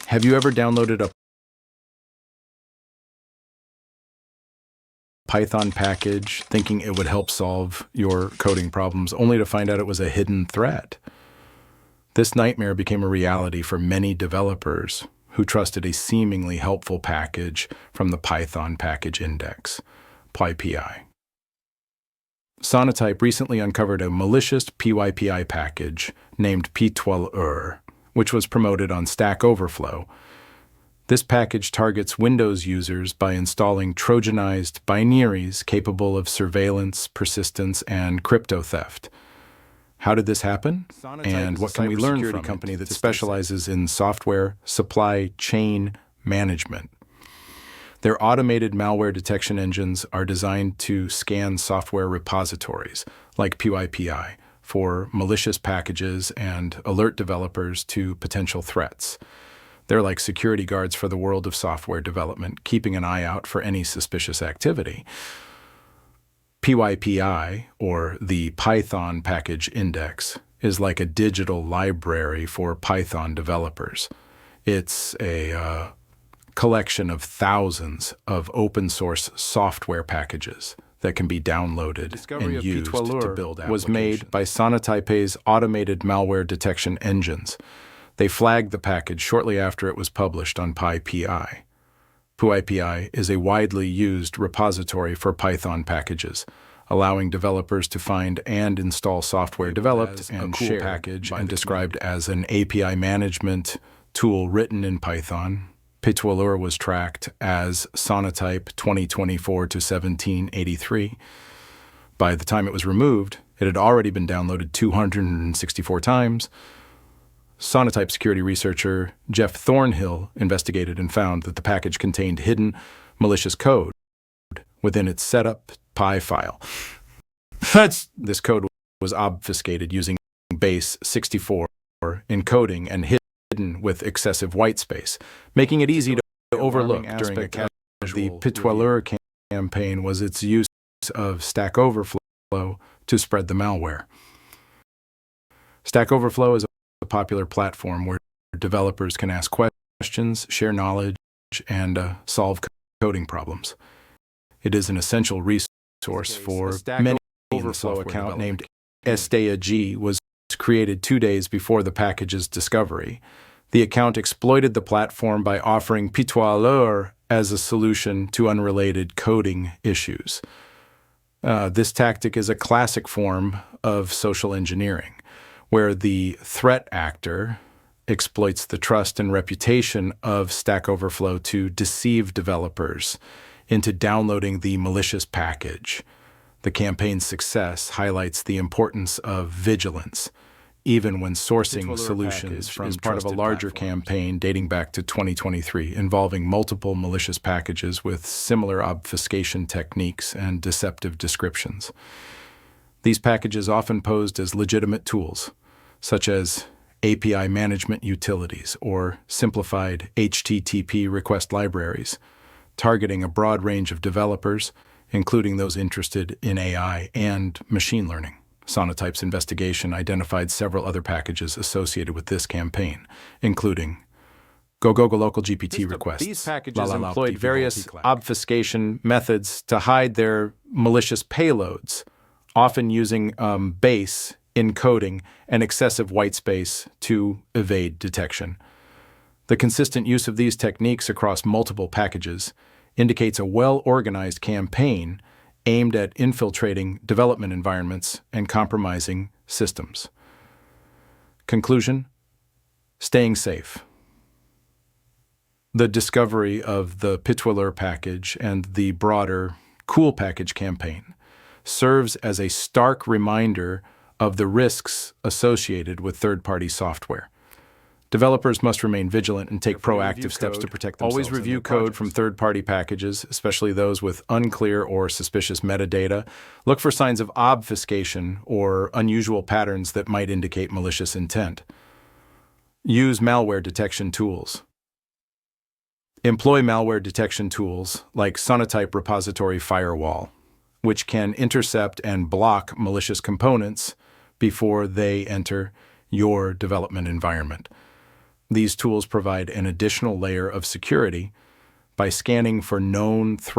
Have you ever downloaded a Python package thinking it would help solve your coding problems, only to find out it was a hidden threat? This nightmare became a reality for many developers who trusted a seemingly helpful package from the Python package index, PyPI. Sonatype recently uncovered a malicious PyPI package named pytoileur, which was promoted on StackOverflow. This package targets Windows users by installing Trojanized binaries capable of surveillance, persistence, and crypto theft. How did this happen? And what can we learn from a company that specializes in software supply chain management? Their automated malware detection engines are designed to scan software repositories, like PyPI, for malicious packages and alert developers to potential threats. They're like security guards for the world of software development, keeping an eye out for any suspicious activity. PyPI, or the Python Package Index, is like a digital library for Python developers. It's a collection of thousands of open-source software packages that can be downloaded and used to build applications. Was made by Sonatype's automated malware detection engines. They flagged the package shortly after it was published on PyPI. PyPI is a widely used repository for Python packages, allowing developers to find and install software developed and shared package and described as an API management tool written in Python. Pytoileur was tracked as Sonatype 2024-1783. By the time it was removed, it had already been downloaded 264 times. Sonatype security researcher Jeff Thornhill investigated and found that the package contained hidden malicious code within its setup .py file. This code was obfuscated using base 64 encoding and hidden with excessive whitespace, making it easy to overlook. During a the pytoileur campaign was its use of StackOverflow to spread the malware. StackOverflow is a popular platform where developers can ask questions, share knowledge, and solve coding problems. It is an essential resource for many. The software account named StackOverflow was created 2 days before the package's discovery. The account exploited the platform by offering pytoileur as a solution to unrelated coding issues. This tactic is a classic form of social engineering, where the threat actor exploits the trust and reputation of StackOverflow to deceive developers into downloading the malicious package. The campaign's success highlights the importance of vigilance, even when sourcing solutions from part of a larger campaign dating back to 2023, involving multiple malicious packages with similar obfuscation techniques and deceptive descriptions. These packages often posed as legitimate tools, such as API management utilities or simplified HTTP request libraries, targeting a broad range of developers, including those interested in AI and machine learning. Sonatype's investigation identified several other packages associated with this campaign, including local GPT requests. These packages employed various obfuscation methods to hide their malicious payloads, often using base encoding and excessive whitespace to evade detection. The consistent use of these techniques across multiple packages indicates a well-organized campaign aimed at infiltrating development environments and compromising systems. Conclusion: staying safe. The discovery of the pytoileur package and the broader Cool Package campaign serves as a stark reminder of the risks associated with third-party software. Developers must remain vigilant and take proactive steps to protect themselves. Always review code from third-party packages, especially those with unclear or suspicious metadata. Look for signs of obfuscation or unusual patterns that might indicate malicious intent. Use malware detection tools. Employ malware detection tools like Sonatype Repository Firewall, which can intercept and block malicious components before they enter your development environment. These tools provide an additional layer of security by scanning for known threats